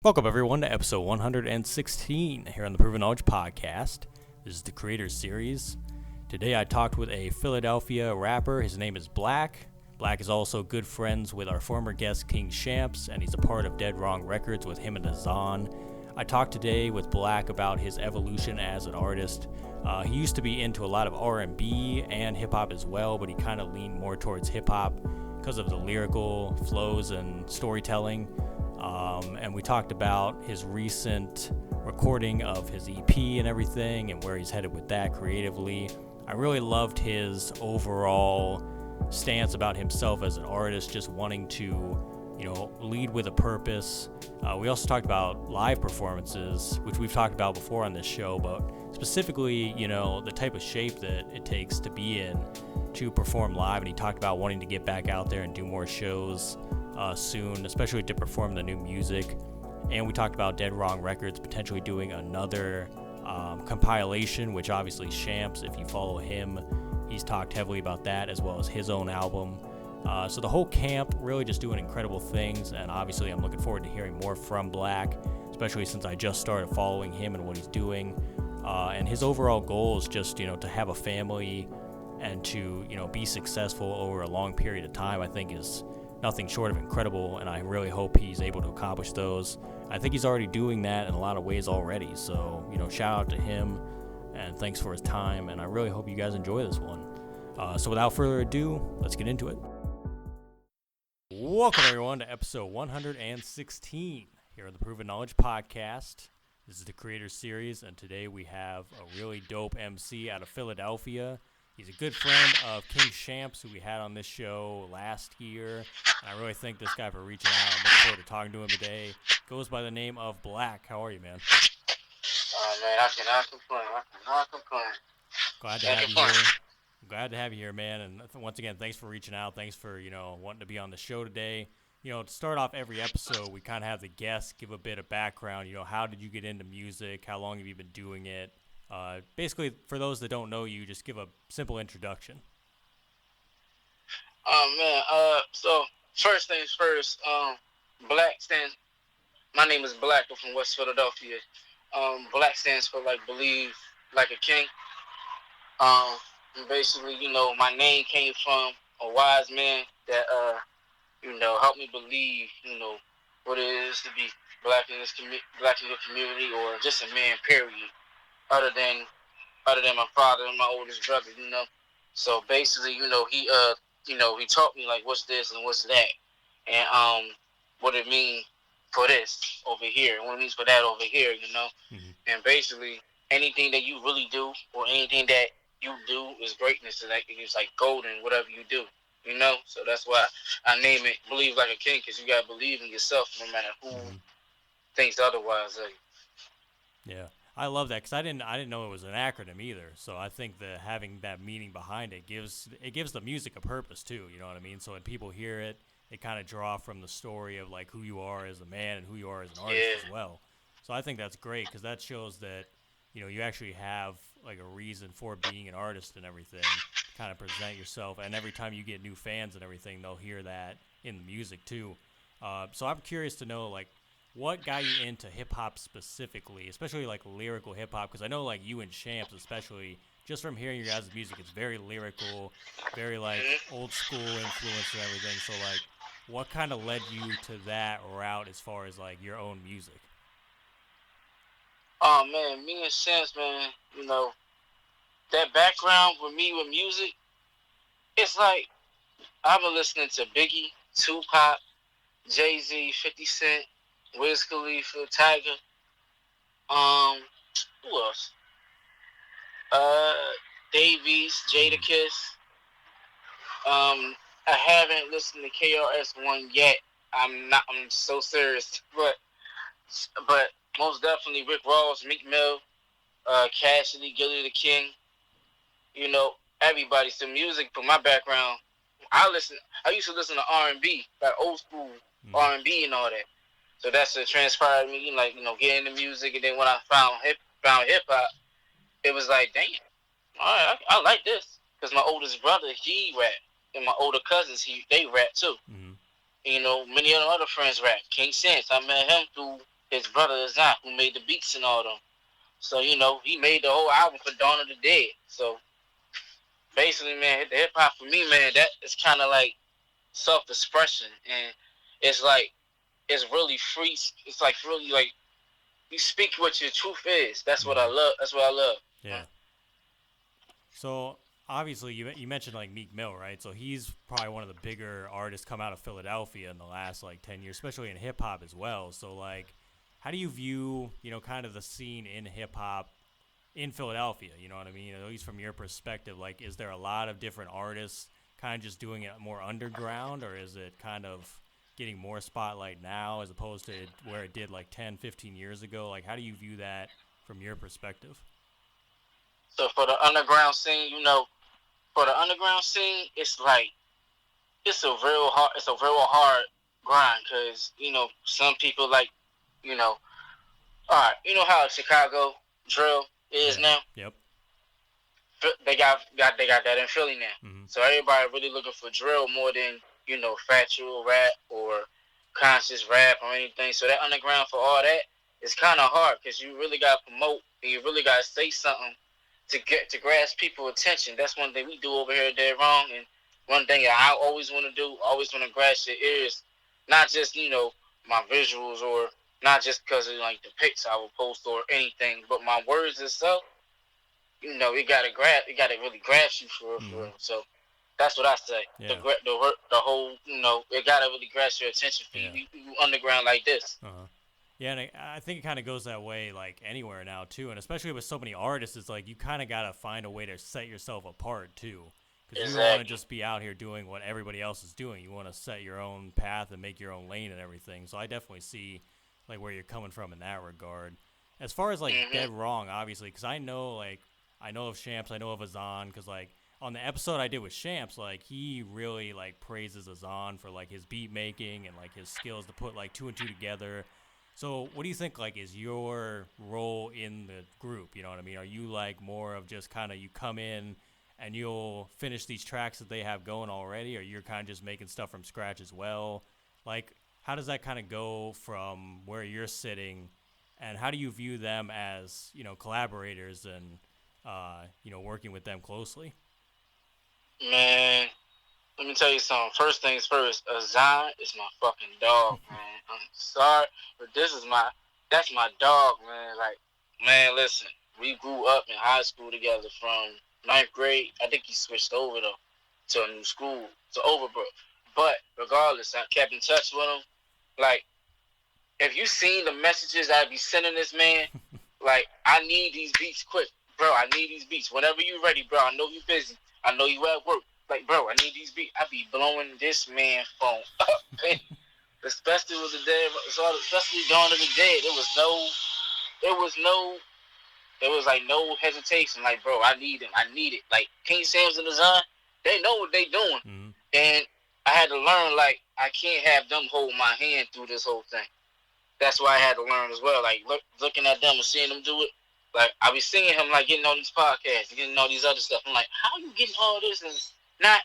Welcome, everyone, to episode 116 here on the Proven Knowledge Podcast. This is the Creators Series. Today I talked with a Philadelphia rapper. His name is Blak. Blak is also good friends with our former guest, King Shampz, and he's a part of Dead Wrong Records with him and Azzan. I talked today with Blak about his evolution as an artist. He used to be into a lot of R&B and hip-hop as well, but he kind of leaned more towards hip-hop because of the lyrical flows and storytelling. And we talked about his recent recording of his EP and everything and where he's headed with that creatively. I really loved his overall stance about himself as an artist, just wanting to, lead with a purpose. We also talked about live performances, which we've talked about before on this show, but specifically, the type of shape that it takes to be in to perform live. And he talked about wanting to get back out there and do more shows soon, especially to perform the new music. And we talked about Dead Wrong Records potentially doing another compilation, which obviously Shampz, if you follow him, he's talked heavily about that, as well as his own album. So the whole camp really just doing incredible things, and obviously I'm looking forward to hearing more from Blak, especially since I just started following him and what he's doing. And his overall goal is just, to have a family and to, be successful over a long period of time, I think is nothing short of incredible, and I really hope he's able to accomplish those. I think he's already doing that in a lot of ways already, so, shout out to him, and thanks for his time, and I really hope you guys enjoy this one. So without further ado, let's get into it. Welcome, everyone, to episode 116 here on the Proven Knowledge Podcast. This is the Creators Series, and today we have a really dope MC out of Philadelphia. He's a good friend of King Shampz, who we had on this show last year. And I really thank this guy for reaching out. I'm looking forward to talking to him today. Goes by the name of Blak. How are you, man? Man, I cannot complain. Glad to have you here. Glad to have you here, man. And once again, thanks for reaching out. Thanks for, wanting to be on the show today. To start off every episode, we kind of have the guests give a bit of background. How did you get into music? How long have you been doing it? Basically, for those that don't know you, just give a simple introduction. So first things first, Blak stands, my name is Blak, I'm from West Philadelphia. Blak stands for, believe like a king. And basically, my name came from a wise man that, helped me believe, what it is to be black in the community, or just a man, period. Other than my father and my oldest brother, So basically, he taught me what's this and what's that, and what it means for this over here, and what it means for that over here, Mm-hmm. And basically, anything that you really do or anything that you do is greatness. It's like golden, whatever you do, So that's why I name it "Believe Like a King," because you gotta believe in yourself, no matter who thinks otherwise of you. Yeah. I love that because I didn't know it was an acronym either. So I think that having that meaning behind it gives the music a purpose too. You know what I mean? So when people hear it, they kind of draw from the story of who you are as a man and who you are as an artist as well. So I think that's great because that shows that you actually have a reason for being an artist and everything. Kind of present yourself, and every time you get new fans and everything, they'll hear that in the music too. So I'm curious to know what got you into hip-hop specifically, especially lyrical hip-hop? Because I know you and Shampz, especially, just from hearing your guys' music, it's very lyrical, very old school influence and everything. So what kind of led you to that route as far as your own music? Oh man, me and Shampz, man, that background with me with music, it's I've been listening to Biggie, Tupac, Jay-Z, 50 Cent, Wiz Khalifa, Tiger. Who else? Davies, Jadakiss. I haven't listened to KRS-One yet. I'm so serious, but most definitely Rick Ross, Meek Mill, Cassidy, Gilly the King. Everybody. So music, from my background, I used to listen to R&B, old school R&B and all that. So that's what transpired me, getting into music. And then when I found hip hop, it was damn, all right, I like this. Because my oldest brother, he rap, and my older cousins, they rap too. Mm-hmm. Many of the other friends rap. King Shampz, I met him through brother Azzan, who made the beats and all them. So, he made the whole album for Dawn of the Dead. So, basically, man, the hip hop for me, man, that is kind of like self-expression. And it's like, it's really free. It's like really like, you speak what your truth is. That's what I love. That's what I love. Yeah. So obviously, you mentioned like Meek Mill, right? So he's probably one of the bigger artists come out of Philadelphia in the last like 10 years, especially in hip hop as well. So like, how do you view kind of the scene in hip hop in Philadelphia? You know what I mean? At least from your perspective, like, is there a lot of different artists kind of just doing it more underground, or is it kind of getting more spotlight now as opposed to where it did like 10, 15 years ago? Like, how do you view that from your perspective? So for the underground scene, it's like it's a real hard grind because some people like all right, you know how Chicago drill is now. Yep. They got that in Philly now. Mm-hmm. So everybody really looking for drill more than factual rap or conscious rap or anything. So that underground for all that is kind of hard because you really got to promote and you really got to say something to grasp people's attention. That's one thing we do over here dead wrong, and one thing I always want to do, always want to grasp your ears, not just my visuals or not just because of like the pics I will post or anything, but my words itself. It gotta really grasp you for real. So that's what I say. Yeah. The whole, it gotta really grasp your attention for you underground like this. Uh-huh. Yeah, and I think it kind of goes that way like anywhere now too, and especially with so many artists, it's like you kind of gotta find a way to set yourself apart too, because you don't want to just be out here doing what everybody else is doing. You want to set your own path and make your own lane and everything. So I definitely see like where you're coming from in that regard. As far as like dead wrong, obviously, because I know of Shampz, I know of Azzan, because like on the episode I did with Shampz, like he really like praises Azzan for like his beat making and like his skills to put like two and two together. So what do you think like is your role in the group? You know what I mean? Are you like more of just kind of you come in and you'll finish these tracks that they have going already, or you're kind of just making stuff from scratch as well? Like, how does that kind of go from where you're sitting, and how do you view them as collaborators and working with them closely? Man, let me tell you something. First things first, Azzan is my fucking dog, man. I'm sorry, but that's my dog, man. Like, man, listen, we grew up in high school together from ninth grade. I think he switched over though to a new school, to Overbrook. But regardless, I kept in touch with him. Like, if you seen the messages I be sending this man, like, I need these beats quick, bro. I need these beats whenever you ready, bro. I know you busy. I know you at work. Like, bro, I need these beats. I be blowing this man phone up, man. Especially with the dead, especially Dawn of the Dead. There was like no hesitation. Like, bro, I need him. I need it. Like, King Shampz and Azzan, they know what they doing. Mm-hmm. And I had to learn, like, I can't have them hold my hand through this whole thing. That's why I had to learn as well. Like, looking at them and seeing them do it. Like, I be seeing him, like, getting on these podcasts, getting all these other stuff. I'm like, how you getting all this and not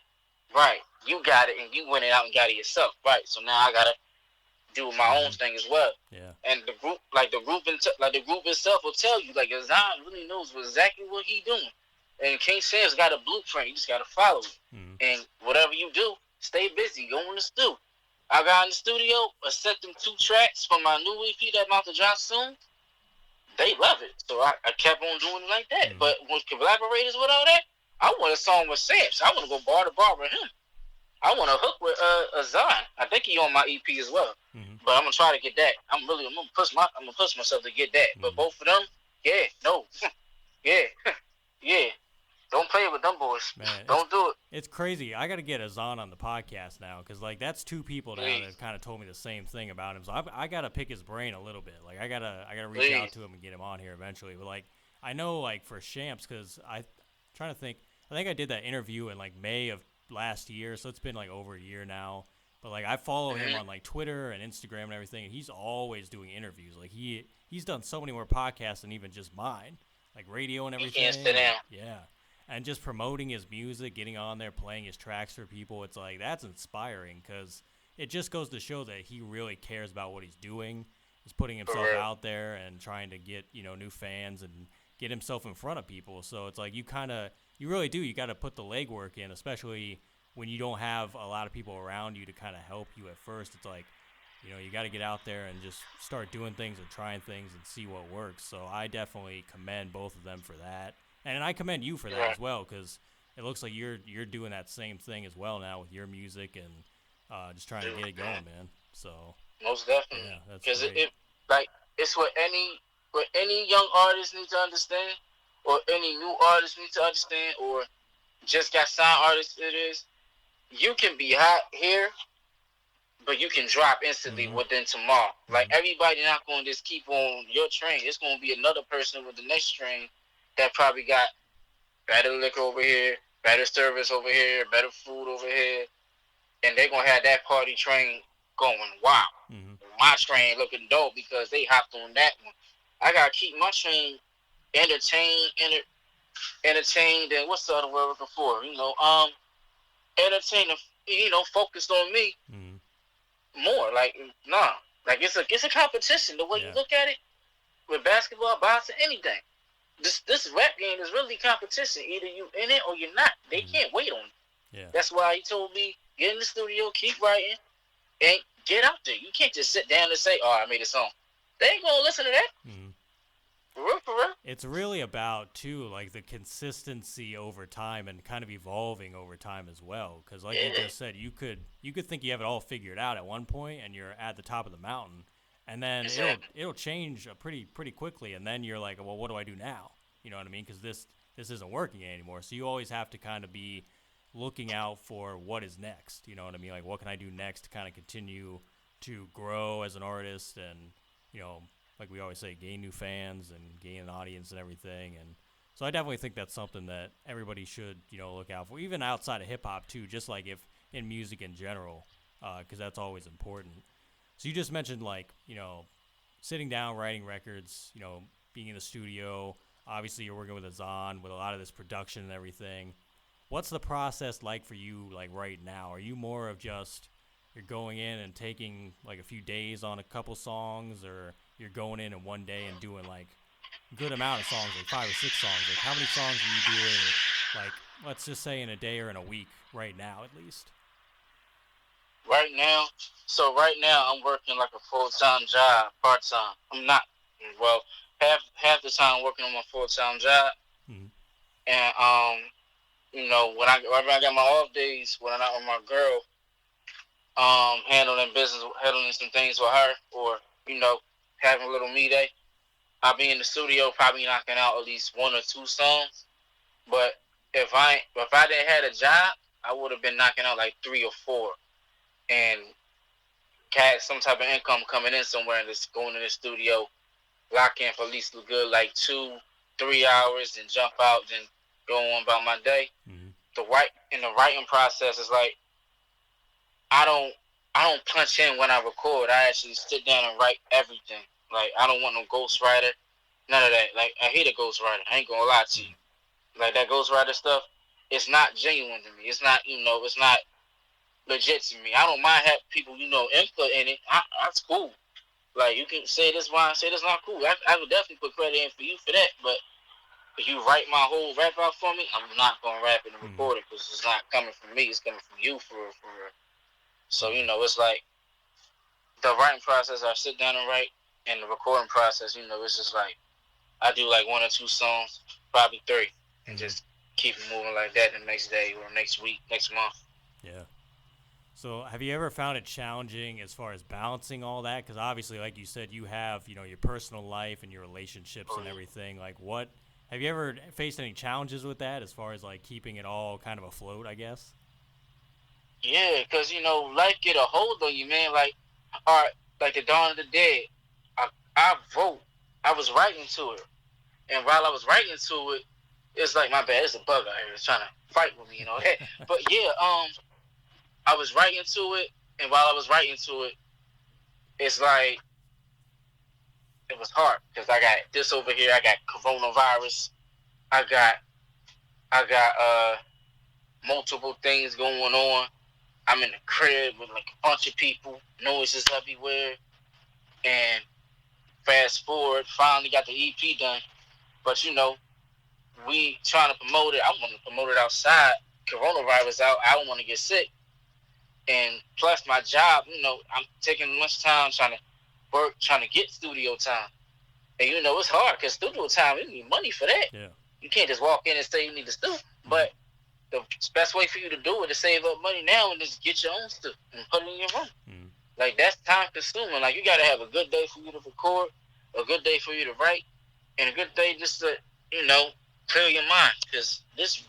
right? You got it, and you went out and got it yourself, right? So now I gotta do my own thing as well. Yeah. And the group itself will tell you, like, Azzan really knows exactly what he doing. And King Shampz got a blueprint. You just gotta follow it. Mm-hmm. And whatever you do, stay busy. Go in the studio. I got in the studio. I sent them 2 tracks from my new EP that about to drop soon. They love it. So I kept on doing it like that. Mm-hmm. But with collaborators with all that, I want a song with Shampz. I want to go bar to bar with him. I want to hook with Azzan. I think he on my EP as well. Mm-hmm. But I'm gonna try to get that. I'm gonna push myself to get that. Mm-hmm. But both of them, yeah. Don't play with them boys. Man, don't do it. It's crazy. I got to get Azzan on the podcast now because, like, that's 2 people now that have kind of told me the same thing about him. So I got to pick his brain a little bit. Like, I gotta reach out to him and get him on here eventually. But, like, I know, like, for Shampz, because I'm trying to think. I think I did that interview in, like, May of last year. So it's been, like, over a year now. But, like, I follow him on, like, Twitter and Instagram and everything. And he's always doing interviews. Like, he's done so many more podcasts than even just mine. Like, radio and everything. He can't sit down. Yeah. And just promoting his music, getting on there, playing his tracks for people, it's like, that's inspiring because it just goes to show that he really cares about what he's doing. is putting For himself real. out there and trying to get new fans and get himself in front of people. So it's like you really do. You got to put the legwork in, especially when you don't have a lot of people around you to kind of help you at first. It's like you got to get out there and just start doing things and trying things and see what works. So I definitely commend both of them for that, and I commend you for that Right. as well, because it looks like you're doing that same thing as well now with your music and just trying to Dude, get it going, man. So most yeah, definitely. that's Because great. like it's what any young artist needs to understand, or any new artist needs to understand, or just got signed artists. It is you can be hot here, but you can drop instantly Mm-hmm. within tomorrow. Like Mm-hmm. everybody not going to just keep on your train. It's going to be another person with the next train that probably got better liquor over here, better service over here, better food over here, and they're gonna have that party train going. Wow, Mm-hmm. my train looking dope because they hopped on that one. I gotta keep my train entertained, and what's the other word looking for? Entertained. Focused on me Mm-hmm. more. Like nah, like it's a competition. The way you Yeah. look at it with basketball, boxing, anything. This rap game is really competition. Either you in it or you're not. They Mm-hmm. can't wait on you. Yeah. That's why he told me get in the studio, keep writing, and get out there. You can't just sit down and say, "Oh, I made a song." They ain't gonna listen to that. Mm-hmm. For real, for real. It's really about too like the consistency over time and kind of evolving over time as well, because like you Yeah, just said, you could think you have it all figured out at one point and you're at the top of the mountain, and then it'll exactly. it'll change pretty quickly, and then you're like, well, what do I do now? You know what I mean? Because this isn't working anymore. So you always have to kind of be looking out for what is next. You know what I mean? Like, what can I do next to kind of continue to grow as an artist, and you know like we always say, gain new fans and gain an audience and everything. And so I definitely think that's something that everybody should, look out for, even outside of hip hop too, just like if in music in general, because that's always important. So you just mentioned like, sitting down, writing records, being in the studio. Obviously, you're working with Azzan with a lot of this production and everything. What's the process like for you, like right now? Are you more of just you're going in and taking like a few days on a couple songs, or you're going in one day and doing like good amount of songs, like 5 or 6 songs? Like how many songs are you doing? Like let's just say in a day or in a week, right now at least. Right now, right now I'm working like a full time job, part time. I'm not well half the time working on my full time job, Mm-hmm. and when I got my off days when I'm not with my girl, handling some things with her, or you know, having a little me day. I'll be in the studio probably knocking out at least one or two songs. But if I didn't had a job, I would have been knocking out like three or four, and had some type of income coming in somewhere, and just going in the studio, lock in for at least a good like 2, 3 hours, and jump out, then go on about my day. Mm-hmm. The writing process is like I don't I don't punch in when I record. I actually sit down and write everything. Like I don't want no ghostwriter, none of that. Like I hate a ghostwriter. I ain't gonna lie to you. Like that ghostwriter stuff, it's not genuine to me. It's not legit to me. I don't mind having people, input in it. That's cool. Like you can say this one, say this not cool. I would definitely put credit in for you for that. But if you write my whole rap out for me, I'm not gonna rap it and Mm-hmm. record it because it's not coming from me. It's coming from you for real, for real. So Yeah. it's like the writing process. I sit down and write, and the recording process. It's just like I do like one or two songs, probably three, and Mm-hmm. just keep it moving like that the next day or next week, next month. Yeah. So, have you ever found it challenging as far as balancing all that? Because obviously, like you said, you have your personal life and your relationships and everything. Like, what have you ever faced any challenges with that as far as like keeping it all kind of afloat? I guess. Yeah, cause life get a hold on you, man. Like, all right, like the Dawn of the Dead. I wrote. I was writing to it, and while I was writing to it, it's like my bad. It's a bug out here. It's trying to fight with me, But yeah, I was writing to it, and while I was writing to it, it's like it was hard because I got this over here. I got coronavirus. I got multiple things going on. I'm in the crib with like a bunch of people, noises everywhere, and Fast forward, finally got the EP done. But we trying to promote it. I want to promote it outside. Coronavirus out. I don't want to get sick. And plus my job, I'm taking much time trying to work, trying to get studio time. And it's hard because studio time, you need money for that. Yeah. You can't just walk in and say you need the studio. But the best way for you to do it is save up money now and just get your own stuff and put it in your room. Like, that's time consuming. Like, you got to have a good day for you to record, a good day for you to write, and a good day just to, clear your mind. Because this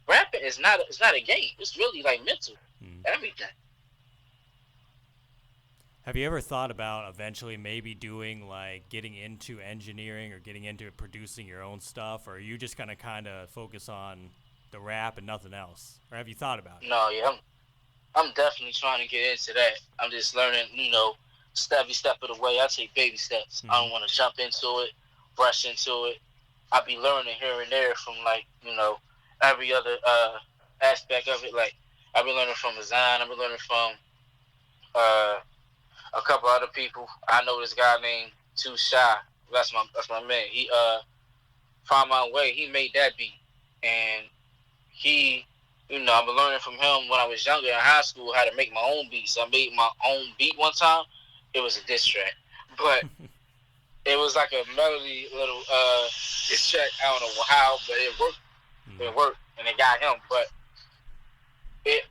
rapping is not a game. It's really like mental, everything. Have you ever thought about eventually maybe doing, like, getting into engineering or getting into producing your own stuff, or are you just gonna kind of focus on the rap and nothing else? Or have you thought about it? No, yeah, I'm definitely trying to get into that. I'm just learning, every step of the way. I take baby steps. I don't want to jump into it, rush into it. I be learning here and there from, like, every other aspect of it. Like, I've been learning from Azzan. I've been learning from a couple other people. I know this guy named Too Shy. That's my man. He Found My Way. He made that beat, and he, I've been learning from him when I was younger in high school how to make my own beats. I made my own beat one time. It was a diss track, but it was like a melody little diss track. I don't know how, but it worked. It worked, and it got him. But it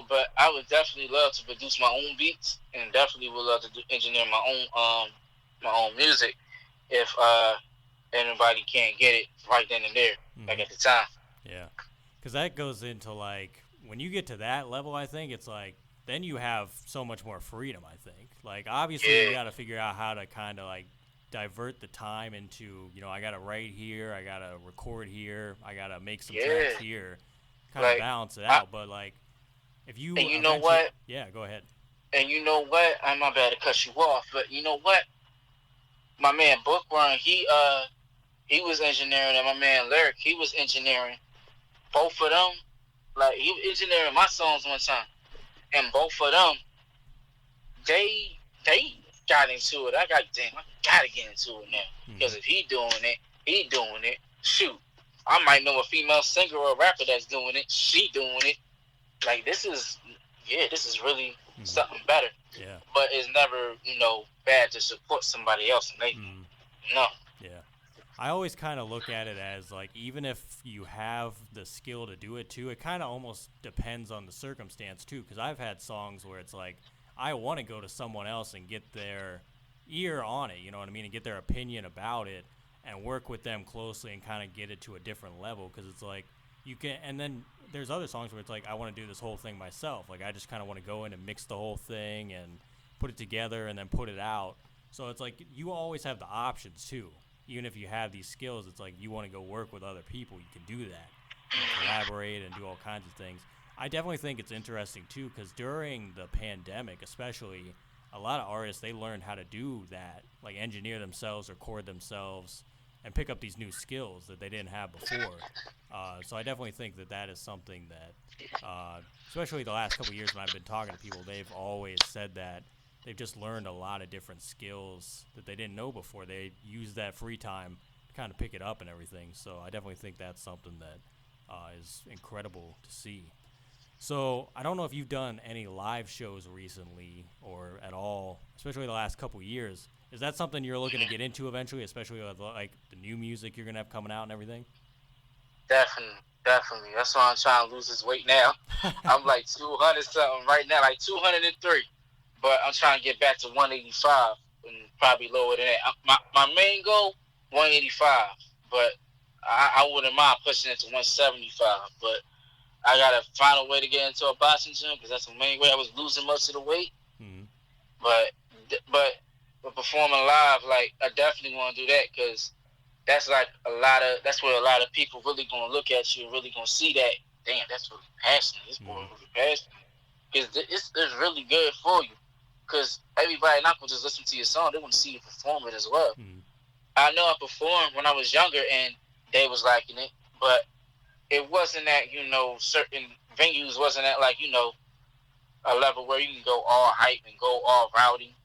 but I would definitely love to produce my own beats, and definitely would love to engineer my own music if anybody can't get it right then and there, like at the time. Yeah, because that goes into, like, when you get to that level, I think it's like then you have so much more freedom. I think, like, obviously you got to figure out how to kind of like divert the time into, I got to write here, I got to record here, I got to make some tracks here, kind of balance it out. But like, if you and you know what? Yeah, go ahead. And you know what? I'm not bad to cut you off, but you know what? My man Bookworm, he was engineering, and my man Lyric, he was engineering. Both of them, like, he was engineering my songs one time, and both of them, they got into it. I gotta get into it now, because if he doing it. Shoot, I might know a female singer or a rapper that's doing it. She doing it. Like, this is really something better. Yeah. But it's never, bad to support somebody else, and they, no. Yeah. I always kind of look at it as, like, even if you have the skill to do it too, it kind of almost depends on the circumstance too. Because I've had songs where it's like, I want to go to someone else and get their ear on it, you know what I mean, and get their opinion about it and work with them closely and kind of get it to a different level. Because it's like, you can, and then there's other songs where it's like, I want to do this whole thing myself. Like, I just kind of want to go in and mix the whole thing and put it together and then put it out. So it's like, you always have the options too. Even if you have these skills, it's like you want to go work with other people, you can do that. You collaborate and do all kinds of things. I definitely think it's interesting too, because during the pandemic especially, a lot of artists, they learned how to do that, like engineer themselves, record themselves, and pick up these new skills that they didn't have before. So I definitely think that is something that, especially the last couple of years when I've been talking to people, they've always said that they've just learned a lot of different skills that they didn't know before. They use that free time to kind of pick it up and everything. So I definitely think that's something that is incredible to see. So I don't know if you've done any live shows recently or at all, especially the last couple of years. Is that something you're looking to get into eventually, especially with, like, the new music you're going to have coming out and everything? Definitely. That's why I'm trying to lose this weight now. I'm like 200 something right now, like 203. But I'm trying to get back to 185 and probably lower than that. My main goal, 185. But I wouldn't mind pushing it to 175. But I got to find a way to get into a boxing gym, because that's the main way I was losing most of the weight. But performing live, like, I definitely want to do that, because that's like that's where a lot of people really gonna look at you and really gonna see that, damn, that's really passionate. This boy really passionate, because it's really good for you, because everybody not gonna just listen to your song, they want to see you perform it as well. I know I performed when I was younger and they was liking it, but it wasn't at, certain venues wasn't at, like, a level where you can go all hype and go all rowdy.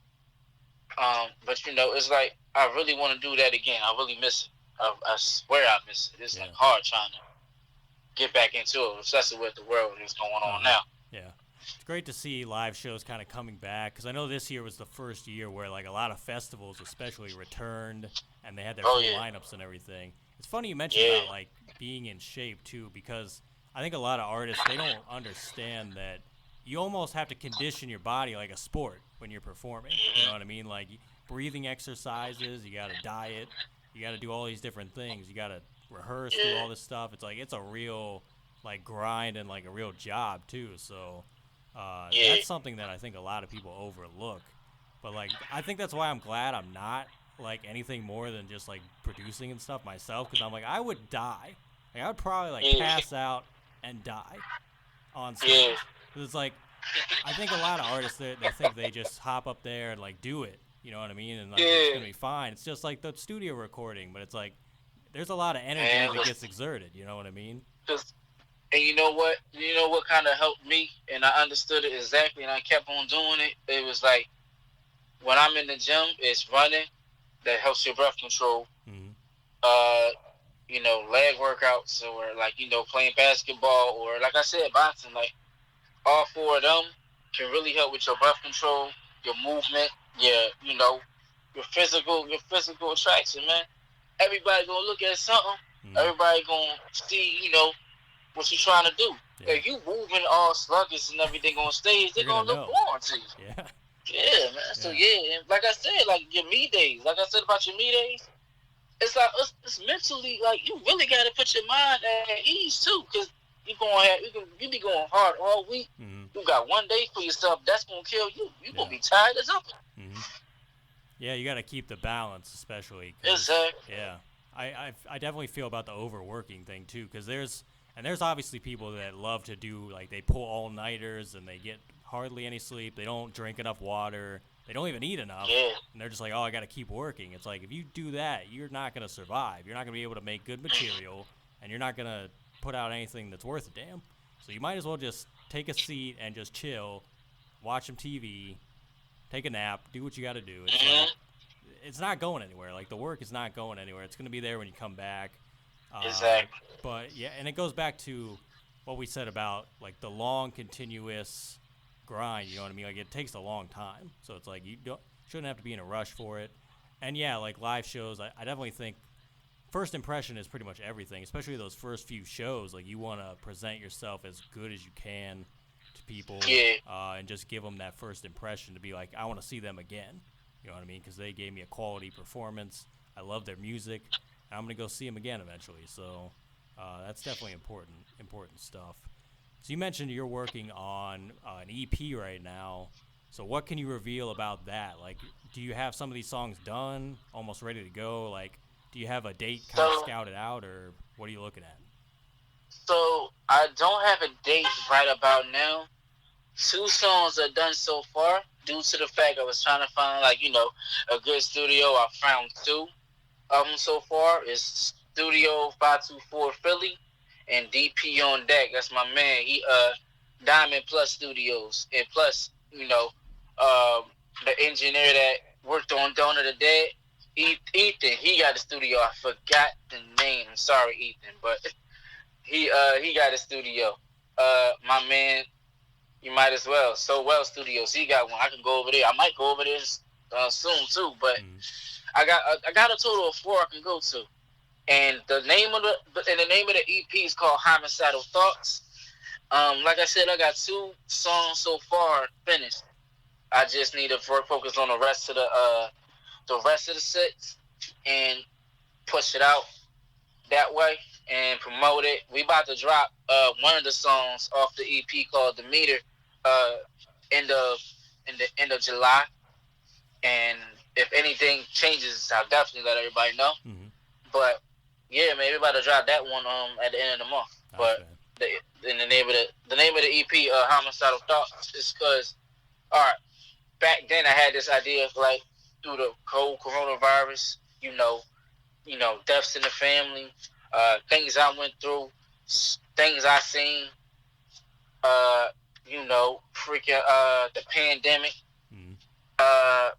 But it's like I really want to do that again. I really miss it. I swear I miss it. It's like Yeah. hard trying to get back into it, especially with the world that's going on now. Yeah. It's great to see live shows kind of coming back because I know this year was the first year where like a lot of festivals, especially, returned and they had their Oh full yeah, lineups and everything. It's funny you mentioned yeah, about like being in shape too because I think a lot of artists they don't understand that you almost have to condition your body like a sport when you're performing. You know what I mean? Like breathing exercises, you got to diet, you got to do all these different things. You got to rehearse, do yeah, all this stuff. It's like it's a real like grind and like a real job too. So yeah, that's something that I think a lot of people overlook. But like I think that's why I'm glad I'm not like anything more than just like producing and stuff myself because I'm like I would die. Like I would probably like yeah, pass out and die on yeah, stage. 'Cause it's like I think a lot of artists they think they just hop up there and like do it. You know what I mean? And like it's yeah. gonna be fine. It's just like the studio recording, but it's like there's a lot of energy Man, that gets listen, exerted. You know what I mean? 'cause- and you know what? You know what kind of helped me, and I understood it exactly, and I kept on doing it. It was like when I'm in the gym, it's running that helps your breath control. Mm-hmm. Uh, leg workouts or like playing basketball or like I said, boxing. Like all four of them can really help with your breath control, your movement, your physical attraction, man. Everybody gonna look at something. Mm-hmm. Everybody gonna see, what you trying to do. Yeah, If you moving all sluggish and everything on stage, they're they're gonna gonna look know. boring to you. Yeah, Yeah, man. So yeah. yeah, and like I said, like your me days, like I said about your me days, it's like it's mentally like you really gotta put your mind at ease too, cause you be going hard all week. Mm-hmm. You got one day for yourself that's gonna kill you. You gonna Yeah. be tired as ever. Mm-hmm. Yeah, you got to keep the balance, especially because Exactly. yeah, I definitely feel about the overworking thing too, because there's obviously people that love to do like they pull all nighters and they get hardly any sleep. They don't drink enough water. They don't even eat enough, Yeah. and they're just like, oh, I got to keep working. It's like if you do that, you're not gonna survive. You're not gonna be able to make good material, and you're not gonna put out anything that's worth a damn. So you might as well just take a seat and just chill, watch some TV, take a nap, do what you got to do. It's like Hmm. it's not going anywhere. Like the work is not going anywhere. It's going to be there when you come back. Uh, Exactly. but yeah, and it goes back to what we said about like the long, continuous grind. You know what I mean? Like it takes a long time, so it's like you don't shouldn't have to be in a rush for it. And yeah, like live shows, I definitely think first impression is pretty much everything, especially those first few shows. Like you want to present yourself as good as you can to people Yeah. and just give them that first impression to be like, I want to see them again. You know what I mean? Because they gave me a quality performance. I love their music. And I'm gonna go see them again eventually. So that's definitely important stuff. So you mentioned you're working on an EP right now. So what can you reveal about that? Like, do you have some of these songs done, almost ready to go? Like, do you have a date kind of So scouted out, or what are you looking at? so I don't have a date right about now. Two songs are done so far due to the fact I was trying to find like a good studio. I found two of them so far. It's Studio 524 Philly and DP on deck. That's my man. He Diamond Plus Studios and plus um, the engineer that worked on Dawn of the Dead. Ethan, he got a studio. I forgot the name. I'm sorry, Ethan, but he got a studio. My man, you might as well. So Well Studios, he got one. I can go over there. I might go over there soon too. But Mm-hmm. I got a total of four I can go to. And the name of the EP is called Homicidal Thoughts. Like I said, I got two songs so far finished. I just need to focus on the rest of the six and push it out that way and promote it. We about to drop one of the songs off the EP called The Meter uh end of in the end of July. And if anything changes, I'll definitely let everybody know. Mm-hmm. But yeah, man, we about to drop that one at the end of the month. Nice But man. in the name of the EP, Homicidal Thoughts, is because all right, back then I had this idea of like through the cold coronavirus, deaths in the family, things I went through, things I seen, freaking the pandemic, Mm-hmm. uh,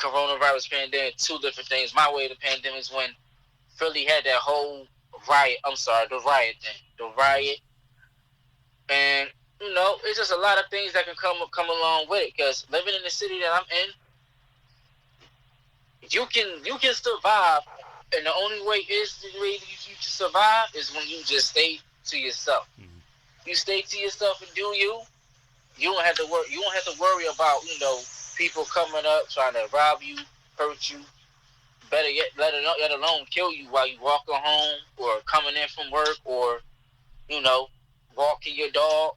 coronavirus pandemic, two different things. My way of the pandemic is when Philly had that whole riot. I'm sorry, the riot thing. The riot. And, it's just a lot of things that can come along with it. Because living in the city that I'm in, you can survive. And the only way you can survive is when you just stay to yourself. Mm-hmm. You stay to yourself and do you. You don't have to worry. You don't have to worry about people coming up trying to rob you, hurt you. Better yet, let alone kill you while you walking home or coming in from work or walking your dog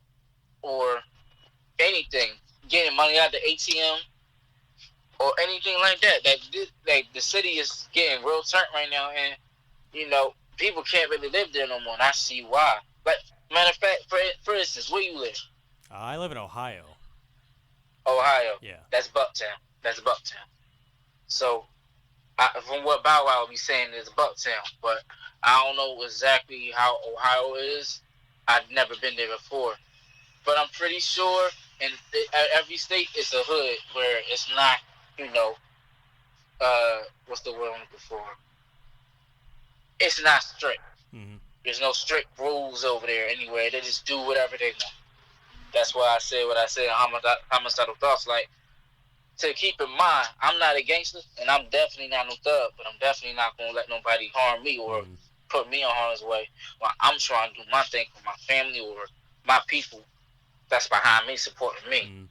or anything, getting money out the ATM or anything like that. Like the city is getting real turnt right now, and people can't really live there no more. And I see why. Like matter of fact, for instance, where you live? I live in Ohio. Ohio. Yeah. That's Bucktown. So, from what Bow Wow be saying, is Bucktown, but I don't know exactly how Ohio is. I've never been there before, but I'm pretty sure in every state it's a hood where it's not, what's the word I'm looking for? It's not strict. Mm-hmm. There's no strict rules over there anywhere. They just do whatever they want. That's why I said what I said. Homicidal thoughts. Like, to keep in mind, I'm not a gangster, and I'm definitely not no thug, but I'm definitely not going to let nobody harm me or put me in harm's way while I'm trying to do my thing for my family or my people that's behind me, supporting me. Mm-hmm.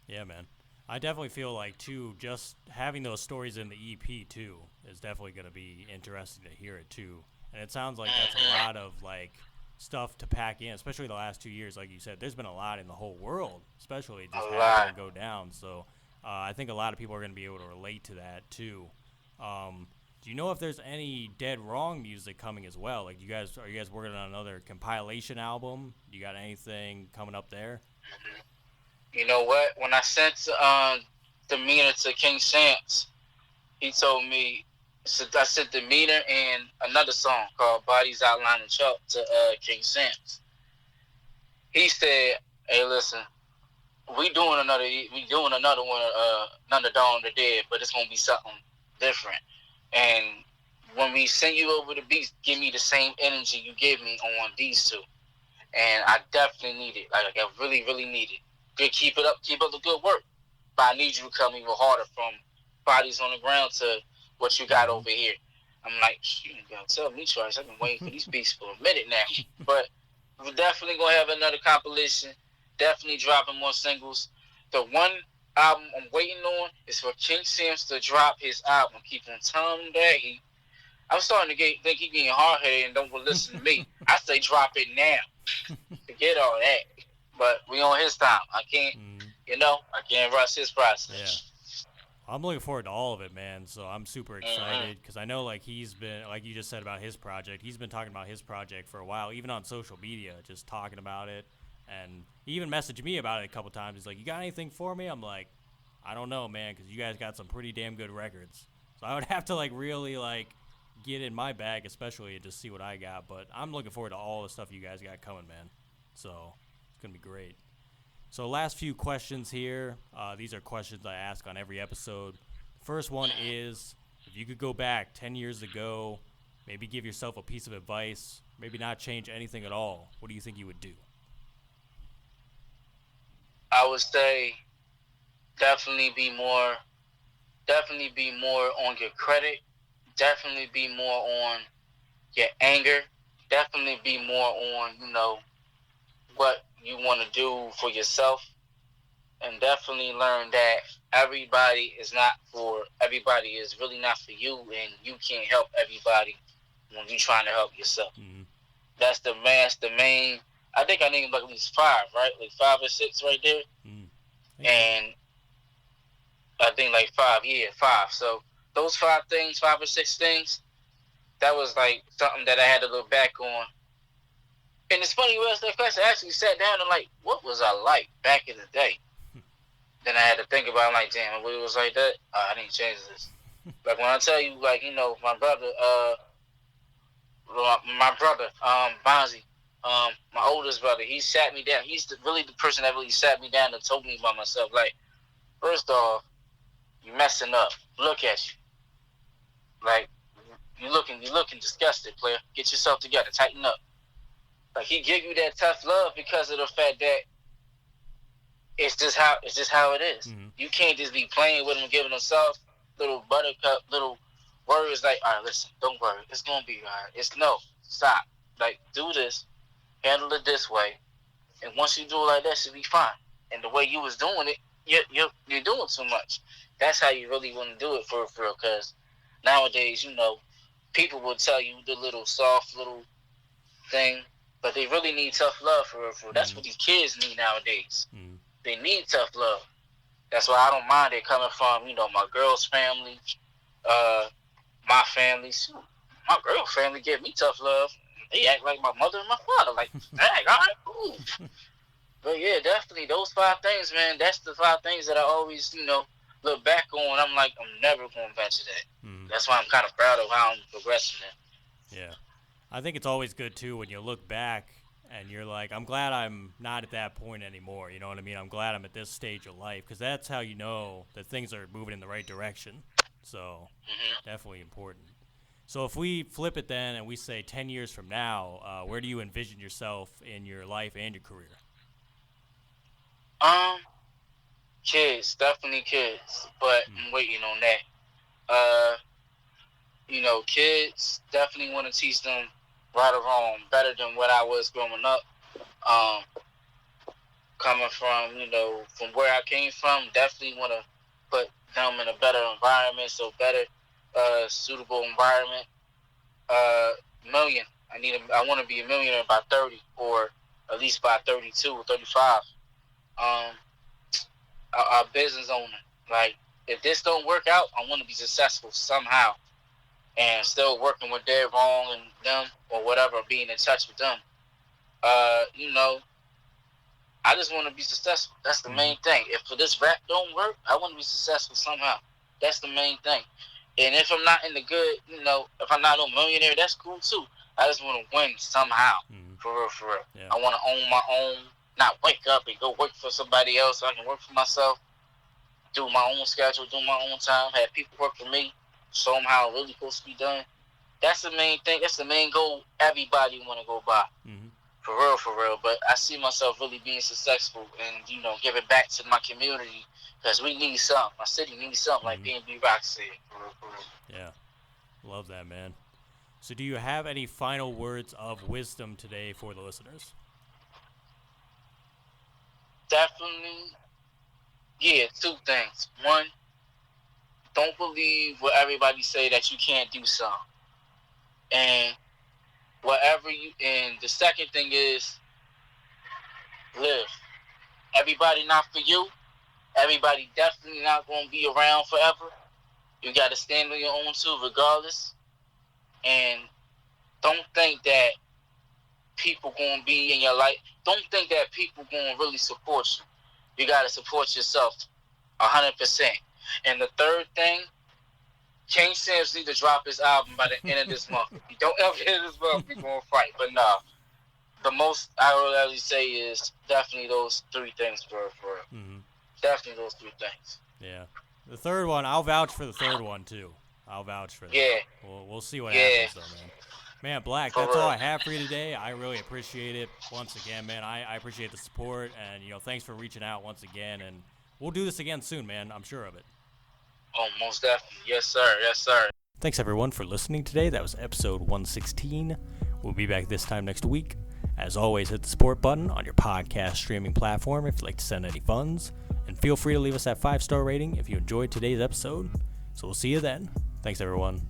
Yeah, man. I definitely feel like, too, just having those stories in the EP, too, is definitely going to be interesting to hear it, too. And it sounds like that's a lot of, like, stuff to pack in, especially the last 2 years. Like you said, there's been a lot in the whole world, especially just having to go down. So I think a lot of people are going to be able to relate to that too. Do you know if there's any Dead Wrong music coming as well? Like, are you guys working on another compilation album? You got anything coming up there? You know what? When I sent Demeanor to King Shampz, he told me, so I sent Demeanor and another song called Bodies Outlining Chalk to King Shampz. He said, "Hey, listen, we doing another one, another Dawn of the Dead, but it's gonna be something different. And when we send you over the beats, give me the same energy you give me on these two. And I definitely need it. Like I really, really need it. Good, keep up the good work. But I need you to come even harder from Bodies on the Ground to what you got over here." I'm like, you gotta tell me twice. I've been waiting for these beats for a minute now. But we're definitely gonna have another compilation. Definitely dropping more singles. The one album I'm waiting on is for King Shampz to drop his album. Keep on telling him that. I'm starting to think he getting hard-headed and don't want to listen to me. I say drop it now. Forget all that. But we on his time. I can't rush his process. Yeah. I'm looking forward to all of it, man. So I'm super excited because I know, like, he's been, like you just said about his project, he's been talking about his project for a while, even on social media, just talking about it. And he even messaged me about it a couple times. He's like, "You got anything for me?" I'm like, "I don't know, man, because you guys got some pretty damn good records." So I would have to, like, really, like, get in my bag, especially, and just see what I got. But I'm looking forward to all the stuff you guys got coming, man. So it's going to be great. So last few questions here. These are questions I ask on every episode. The first one is, if you could go back 10 years ago, maybe give yourself a piece of advice, maybe not change anything at all, what do you think you would do? I would say definitely be more on your credit. Definitely be more on your anger. Definitely be more on, what you want to do for yourself. And definitely learn that everybody is really not for you, and you can't help everybody when you're trying to help yourself. Mm-hmm. That's the main. I think I named like at least 5, right? Like 5 or 6 right there. Mm-hmm. And I think like 5, yeah, 5. So those 5 things, 5 or 6 things, that was like something that I had to look back on. And it's funny you asked that question. I actually sat down and like, what was I like back in the day? Then I had to think about it, like, damn, it was like that. I didn't change this. Like when I tell you, like, my brother, Bonzi, my oldest brother, he sat me down. He's really the person that really sat me down and told me about myself. Like, first off, You messing up. Look at you. Like, you looking disgusted, player. Get yourself together. Tighten up. Like, he give you that tough love because of the fact that it's just how it is. Mm-hmm. You can't just be playing with him, giving him soft little buttercup, little words like, all right, listen, don't worry, it's gonna be all right. It's no, stop. Like, do this, handle it this way, and once you do it like that, it'll be fine. And the way you was doing it, you're doing too much. That's how you really want to do it for real. Because nowadays, people will tell you the little soft little thing, but they really need tough love for real. That's what these kids need nowadays. Mm-hmm. They need tough love. That's why I don't mind it coming from, my girl's family, my family. My girl family give me tough love. They act like my mother and my father. Like, dang, all right, cool. But yeah, definitely those 5 things, man. That's the 5 things that I always, look back on. I'm like, I'm never going to venture that. Mm-hmm. That's why I'm kind of proud of how I'm progressing there. Yeah. I think it's always good, too, when you look back and you're like, I'm glad I'm not at that point anymore. You know what I mean? I'm glad I'm at this stage of life, because that's how you know that things are moving in the right direction. So definitely important. So if we flip it then and we say 10 years from now, where do you envision yourself in your life and your career? Kids, definitely kids, but I'm waiting on that. Kids, definitely want to teach them right or wrong better than what I was growing up. Coming from where I came from, definitely want to put them in a better environment, so better, suitable environment. Million. I want to be a millionaire by 30, or at least by 32 or 35. A business owner. Like, if this don't work out, I want to be successful somehow, and still working with their wrong and them or whatever, being in touch with them. I just want to be successful. That's the main thing. If for this rap don't work, I want to be successful somehow. That's the main thing. And if I'm not in the good, if I'm not no millionaire, that's cool too. I just want to win somehow. For real. Yeah. I want to own my own, not wake up and go work for somebody else. So I can work for myself, do my own schedule, do my own time, have people work for me, show them how it really supposed to be done. That's the main thing. That's the main goal everybody want to go by. For real. But I see myself really being successful and, giving back to my community, because we need something. My city needs something, like B&B Rock said. For real. Yeah. Love that, man. So do you have any final words of wisdom today for the listeners? Definitely, yeah, 2 things. 1, don't believe what everybody say that you can't do something. And and the second thing is live. Everybody not for you. Everybody definitely not going to be around forever. You got to stand on your own too, regardless. And don't think that people going to be in your life. Don't think that people going to really support you. You got to support yourself 100%. And the third thing, King Shampz need to drop his album by the end of this month. If you don't ever hit this month, we're going to fight. But nah, the most I would actually say is definitely those 3 things for real. Definitely those 3 things. Yeah. The third one, I'll vouch for the third one, too. I'll vouch for that. Yeah. We'll see what happens, though, man. Man, Blak, that's all I have for you today. I really appreciate it. Once again, man, I appreciate the support. And, thanks for reaching out once again. And we'll do this again soon, man. I'm sure of it. Oh, most definitely. Yes, sir. Yes, sir. Thanks, everyone, for listening today. That was episode 116. We'll be back this time next week. As always, hit the support button on your podcast streaming platform if you'd like to send any funds. And feel free to leave us that 5-star rating if you enjoyed today's episode. So we'll see you then. Thanks, everyone.